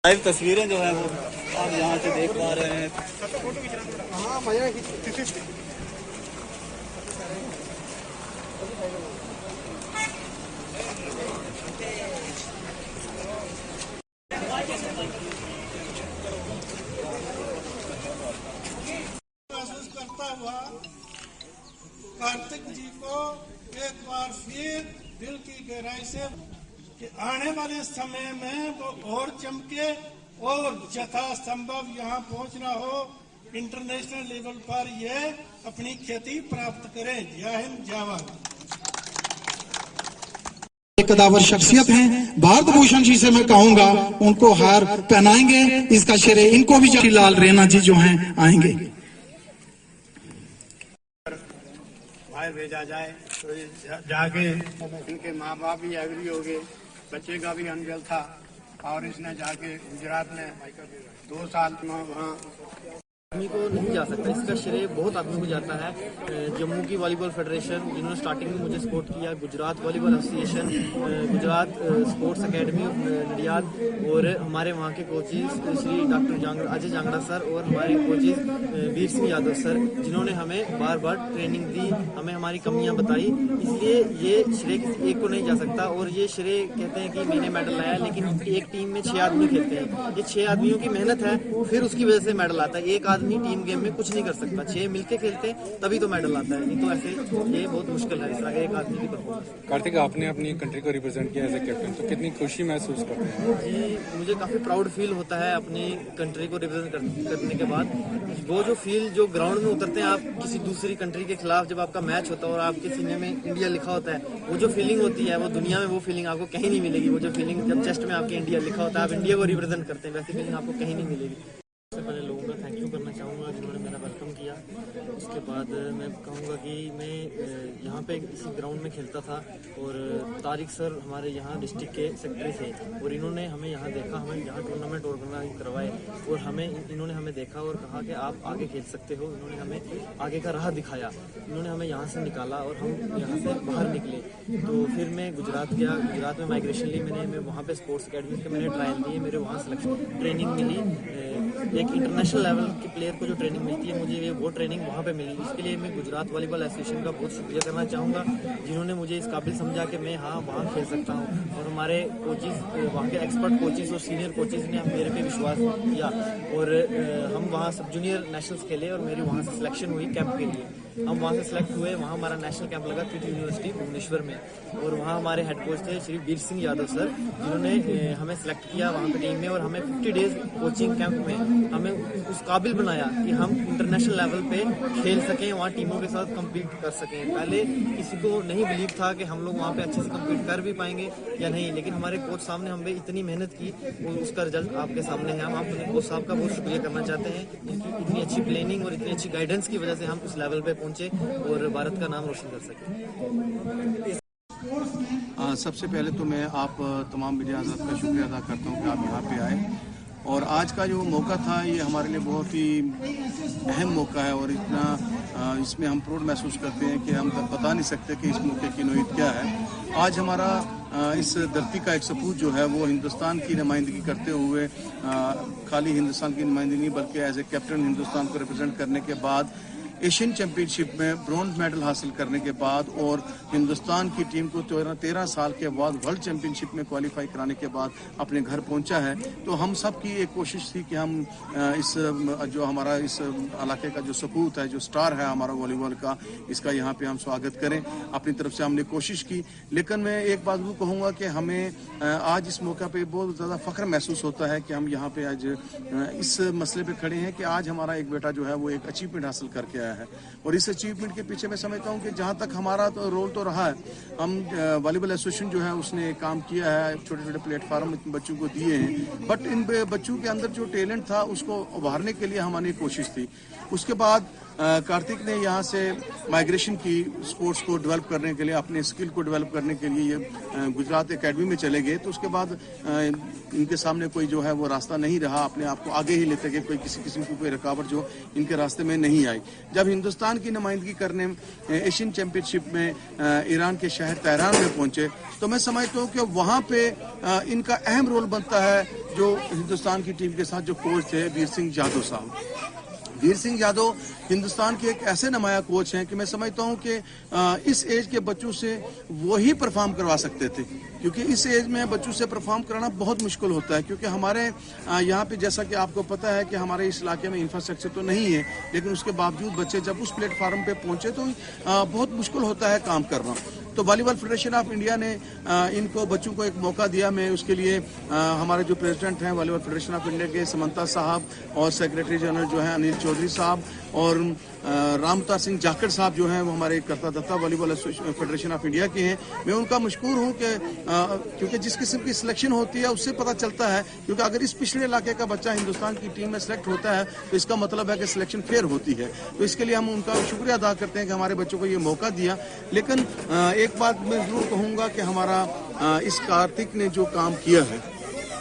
Live तस्वीरें जो है वो आप यहाँ से देख पा रहे हैं। महसूस करता हुआ कार्तिक जी को एक बार फिर दिल की गहराई से कि आने वाले समय में वो और चमके और यथासंभव यहाँ पहुँचना हो, इंटरनेशनल लेवल पर ये अपनी ख्याति प्राप्त करें। जय हिंद, जय भारत। कदावर शख्सियत हैं, भारत भूषण जी से मैं कहूंगा उनको हार पहनाएंगे, इसका श्रेय इनको भी। जवाहरलाल रैना जी जो हैं आएंगे। बाहर भेजा जाए तो जाके इनके माँ बाप भी एग्री हो गए, बच्चे का भी अनजल था और इसने जाके गुजरात में 2 साल वहाँ आदमी को नहीं जा सकता। इसका श्रेय बहुत आदमी को जाता है। जम्मू की वॉलीबॉल फेडरेशन जिन्होंने स्टार्टिंग में मुझे सपोर्ट किया, Gujarat volleyball association, Gujarat sports academy Nadiad और हमारे वहाँ के coaches Shri doctor Ajay Jangra sir और हमारे कोचेस वीर सिंह यादव सर, जिन्होंने हमें बार बार ट्रेनिंग दी, हमें हमारी कमियाँ बताई। इसलिए ये श्रेय किसी एक को नहीं जा सकता। और ये श्रेय कहते हैं कि मैंने मेडल लाया, लेकिन एक टीम में 6 आदमी खेलते हैं। ये 6 आदमियों की मेहनत है, फिर उसकी वजह से मेडल आता है। एक आदमी टीम गेम में कुछ नहीं कर सकता, 6 मिलके खेलते हैं तभी तो मेडल आता है, नहीं तो ऐसे ये बहुत मुश्किल है इस आगे एक आदमी की परफॉर्मेंस। कार्तिक, आपने अपनी कंट्री को रिप्रेजेंट किया एज ए कैप्टन, तो कितनी खुशी महसूस करते हैं? जी, मुझे काफी प्राउड फील होता है अपनी कंट्री को रिप्रेजेंट करने के बाद। वो जो फील जो ग्राउंड में उतरते हैं आप किसी दूसरी कंट्री के खिलाफ, जब आपका मैच होता है और आपके सीने में इंडिया लिखा होता है, वो जो फीलिंग होती है वो दुनिया में वो फीलिंग आपको कहीं नहीं मिलेगी। वो जो फीलिंग जब चेस्ट में आपके इंडिया लिखा होता है, आप इंडिया को रिप्रेजेंट करते हैं, वैसी फीलिंग आपको कहीं नहीं मिलेगी। सबसे पहले लोगों का थैंक यू करना चाहूँगा जिन्होंने मेरा वेलकम किया। उसके बाद मैं कहूँगा कि मैं यहाँ पे इसी ग्राउंड में खेलता था और तारिक सर हमारे यहाँ डिस्ट्रिक्ट के सेक्रेटरी थे और इन्होंने हमें यहाँ देखा, हमें यहाँ टूर्नामेंट ऑर्गेनाइज करवाए और इन्होंने हमें देखा और कहा कि आप आगे खेल सकते हो। इन्होंने हमें आगे का राह दिखाया, इन्होंने हमें यहाँ से निकाला और हम यहाँ से बाहर निकले। तो फिर मैं गुजरात गया, गुजरात में माइग्रेशन ली मैं वहाँ पे स्पोर्ट्स अकेडमी के मैंने ट्रायल दिए, मेरे वहाँ सिलेक्शन ट्रेनिंग मिली। एक इंटरनेशनल लेवल के प्लेयर को जो ट्रेनिंग मिलती है, मुझे वो ट्रेनिंग वहाँ पे मिली। इसके लिए मैं गुजरात वॉलीबॉल एसोसिएशन का बहुत शुक्रिया करना चाहूँगा, जिन्होंने मुझे इस काबिल समझा कि मैं हाँ वहाँ खेल सकता हूँ। और हमारे कोचेस, वहाँ के एक्सपर्ट कोचेस और सीनियर कोचेस ने मेरे पे विश्वास किया और हम वहाँ सब जूनियर नेशनल्स खेले और मेरी वहाँ से सिलेक्शन हुई कैंप के लिए। हम वहाँ से सिलेक्ट हुए, वहाँ हमारा नेशनल कैंप लगा कृति यूनिवर्सिटी भुवनेश्वर में और वहाँ हमारे हेड कोच थे श्री वीर सिंह यादव सर, जिन्होंने हमें सिलेक्ट किया वहाँ पे टीम में और हमें 50 डेज कोचिंग कैंप में हमें उस काबिल बनाया कि हम इंटरनेशनल लेवल पे खेल सकें, वहाँ टीमों के साथ कम्पीट कर सकें। पहले किसी को नहीं बिलीव था कि हम लोग वहाँ पे अच्छे से कम्पीट कर भी पाएंगे या नहीं, लेकिन हमारे कोच साहब ने हमें इतनी मेहनत की और उसका रिजल्ट आपके सामने है। हम अपने कोच साहब का बहुत शुक्रिया करना चाहते हैं, जिनकी इतनी अच्छी प्लानिंग और इतनी अच्छी गाइडेंस की वजह से हम उस लेवल पे पहुंचे और भारत का नाम रोशन कर सके। सबसे पहले तो मैं आप तमाम मीडिया हज़रात का शुक्रिया अदा करता हूँ कि आप यहाँ पे आए और आज का जो मौका था ये हमारे लिए बहुत ही अहम मौका है और इतना इसमें हम प्राउड महसूस करते हैं कि हम तक बता नहीं सकते कि इस मौके की नोयत क्या है। आज हमारा इस धरती का एक सपूत जो है वो हिंदुस्तान की नुमाइंदगी करते हुए खाली हिंदुस्तान की नुमाइंदगी नहीं बल्कि एज ए कैप्टन हिंदुस्तान को रिप्रेजेंट करने के बाद एशियन चैंपियनशिप में ब्रॉन्ज मेडल हासिल करने के बाद और हिंदुस्तान की टीम को 13 साल के बाद वर्ल्ड चैंपियनशिप में क्वालिफाई कराने के बाद अपने घर पहुंचा है। तो हम सब की एक कोशिश थी कि हम इस जो हमारा इस इलाके का जो सपूत है, जो स्टार है हमारा वॉलीबॉल का, इसका यहाँ पे हम स्वागत करें। अपनी तरफ से हमने कोशिश की, लेकिन मैं एक बात वो कहूँगा कि हमें आज इस मौका पे बहुत ज़्यादा फ़ख्र महसूस होता है कि हम यहाँ पे आज इस मसले पे खड़े हैं कि आज हमारा एक बेटा जो है वो एक अचीवमेंट हासिल करके है और इस अचीवमेंट के पीछे मैं समझता हूँ कि जहाँ तक हमारा तो रोल तो रहा है, हम वॉलीबॉल एसोसिएशन जो है उसने काम किया है, छोटे छोटे प्लेटफार्म बच्चों को दिए हैं, बट इन बच्चों के अंदर जो टैलेंट था उसको उभारने के लिए हमारी कोशिश थी। उसके बाद कार्तिक ने यहाँ से माइग्रेशन की स्पोर्ट्स को डेवलप करने के लिए, अपने स्किल को डेवलप करने के लिए ये गुजरात एकेडमी में चले गए। तो उसके बाद इनके सामने कोई जो है वो रास्ता नहीं रहा, अपने आप को आगे ही लेते गए, कोई किसी किस्म की कोई रुकावट जो इनके रास्ते में नहीं आई। जब हिंदुस्तान की नुमाइंदगी करने एशियन चैंपियनशिप में ईरान के शहर तेहरान में पहुंचे, तो मैं समझता हूँ कि वहाँ पे इनका अहम रोल बनता है जो हिंदुस्तान की टीम के साथ जो कोच थे वीर सिंह यादव साहब। वीर सिंह यादव हिंदुस्तान के एक ऐसे नुमाया कोच हैं कि मैं समझता हूं कि इस एज के बच्चों से वो ही परफॉर्म करवा सकते थे, क्योंकि इस एज में बच्चों से परफॉर्म कराना बहुत मुश्किल होता है। क्योंकि हमारे यहाँ पे जैसा कि आपको पता है कि हमारे इस इलाके में इंफ्रास्ट्रक्चर तो नहीं है, लेकिन उसके बावजूद बच्चे जब उस प्लेटफार्म पे पहुंचे तो बहुत मुश्किल होता है काम करना। तो वॉलीबॉल फेडरेशन ऑफ इंडिया ने इनको बच्चों को एक मौका दिया। मैं उसके लिए हमारे जो प्रेसिडेंट हैं वॉलीबॉल फेडरेशन ऑफ इंडिया के समंता साहब और सेक्रेटरी जनरल जो हैं अनिल चौधरी साहब और रामता सिंह जाखड़ साहब जो हैं वो हमारे करता धत्ता वॉलीबॉल फेडरेशन ऑफ इंडिया के हैं। मैं उनका मशकूर हूं कि क्योंकि जिस किस्म की सिलेक्शन होती है उससे पता चलता है, क्योंकि अगर इस पिछड़े इलाके का बच्चा हिंदुस्तान की टीम में सेलेक्ट होता है तो इसका मतलब है कि सिलेक्शन फेयर होती है। तो इसके लिए हम उनका शुक्रिया अदा करते हैं कि हमारे बच्चों को ये मौका दिया। लेकिन एक बात मैं जरूर कहूँगा कि हमारा इस कार्तिक ने जो काम किया है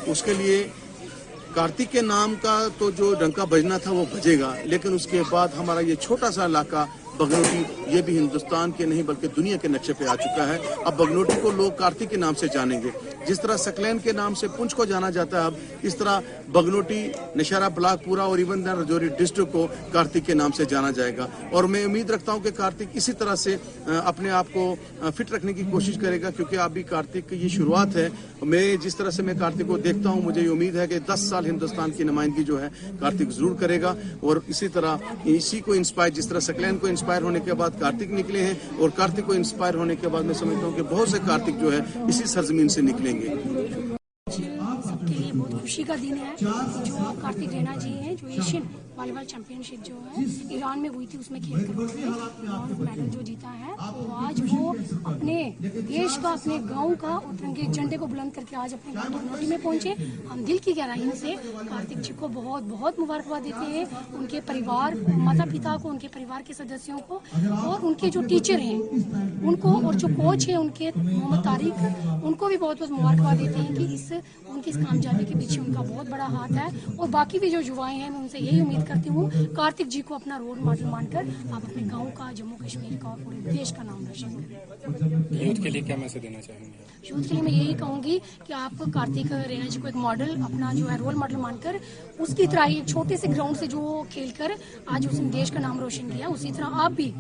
उसके लिए कार्तिक के नाम का तो जो डंका बजना था वो बजेगा, लेकिन उसके बाद हमारा ये छोटा सा इलाका बगनोटी ये भी हिंदुस्तान के नहीं बल्कि दुनिया के नक्शे पे आ चुका है। अब बगनोटी को लोग कार्तिक के नाम से जानेंगे, जिस तरह सकलैन के नाम से पुंछ को जाना जाता है, अब इस तरह बगनोटी, नशारा ब्लॉक पूरा और इवन राजौरी डिस्ट्रिक्ट को कार्तिक के नाम से जाना जाएगा। और मैं उम्मीद रखता हूं कि कार्तिक इसी तरह से अपने आप को फिट रखने की कोशिश करेगा, क्योंकि अभी कार्तिक की ये शुरुआत है। मैं जिस तरह से मैं कार्तिक को देखता हूँ मुझे ये उम्मीद है कि 10 साल हिंदुस्तान की नुमाइंदगी जो है कार्तिक जरूर करेगा। और इसी तरह इसी को इंस्पायर, जिस तरह सकलैन को इंस्पायर होने के बाद कार्तिक निकले हैं और कार्तिक को इंस्पायर होने के बाद मैं समझता हूँ कि बहुत से कार्तिक जो है इसी सरजमीन से निकलेंगे। सबके लिए बहुत खुशी का दिन है जो कार्तिक रैना जी हैं, जो एशियन वॉलीबॉल चैंपियनशिप जो है ईरान में हुई थी उसमें खेल कर ब्रॉन्ज मेडल जो जीता है, तो आज वो अपने देश का, अपने गांव का और तिरंगे झंडे को बुलंद करके आज अपने गांव बगनोटी में पहुंचे। हम दिल की गहराई से कार्तिक जी को बहुत बहुत मुबारकबाद देते हैं, उनके परिवार, माता पिता को, उनके परिवार के सदस्यों को और उनके जो टीचर हैं उनको और जो कोच है उनके मोहम्मद तारिक, उनको भी बहुत बहुत मुबारकबाद देते हैं कि उनकी इस कामयाबी के पीछे उनका बहुत बड़ा हाथ है। और बाकी भी जो युवाएं हैं मैं उनसे यही उम्मीद करती हूँ कार्तिक जी को अपना रोल मॉडल मानकर आप अपने गांव का, जम्मू कश्मीर का और पूरे देश का नाम रोशन करें। यूथ के लिए क्या मैसेज देना चाहेंगे? यूथ के लिए मैं यही कहूंगी कि आप कार्तिक रैना जी को एक मॉडल, अपना जो है रोल मॉडल मानकर उसकी तरह एक छोटे से ग्राउंड से जो खेलकर आज उसने देश का नाम रोशन किया, उसी तरह आप भी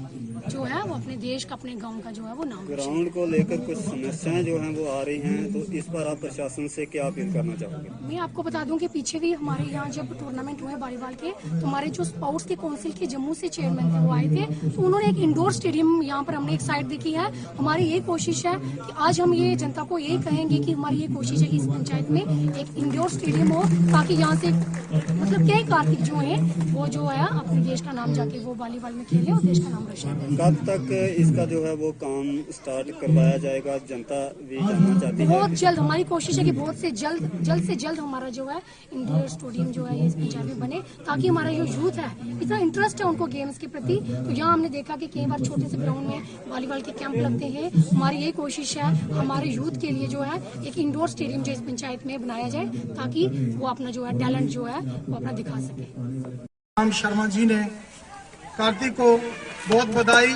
जो है वो अपने देश का, अपने गांव का जो है वो नाम। ग्राउंड को लेकर कुछ समस्याएं जो हैं वो आ रही हैं, तो इस पर आप प्रशासन से क्या अपील करना चाहोगे? मैं आपको बता दूं कि पीछे भी हमारे यहाँ जब टूर्नामेंट हुए वॉलीबॉल के, तो हमारे जो स्पोर्ट्स के काउंसिल के जम्मू से चेयरमैन थे वो आए थे, तो उन्होंने एक इंडोर स्टेडियम यहाँ पर हमने एक साइड देखी है। हमारी ये कोशिश है कि आज हम ये जनता को यही कहेंगे कि हमारी ये कोशिश है कि इस पंचायत में एक इंडोर स्टेडियम हो, ताकि यहाँ से मतलब कई कार्तिक जो है वो जो है अपने देश का नाम जाके वो वॉलीबॉल में खेले और देश का नाम रोशन करें। कब तक इसका जो है वो काम स्टार्ट करवाया जाएगा, जनता भी जानना चाहती है? बहुत जल्द हमारी कोशिश है कि बहुत से जल्द हमारा जो है इंडोर स्टेडियम जो है ये इस पंचायत में बने, ताकि हमारा जो यूथ है, इतना इंटरेस्ट है उनको गेम्स के प्रति। तो यहाँ हमने देखा कि कई बार छोटे से ग्राउंड में वॉलीबॉल के कैंप लगते हैं। हमारी यही कोशिश है हमारे यूथ के लिए जो है एक इंडोर स्टेडियम जो इस पंचायत में बनाया जाए, ताकि वो अपना जो है टैलेंट जो है वो अपना दिखा सके। राम शर्मा जी ने कार्तिक को बहुत बधाई।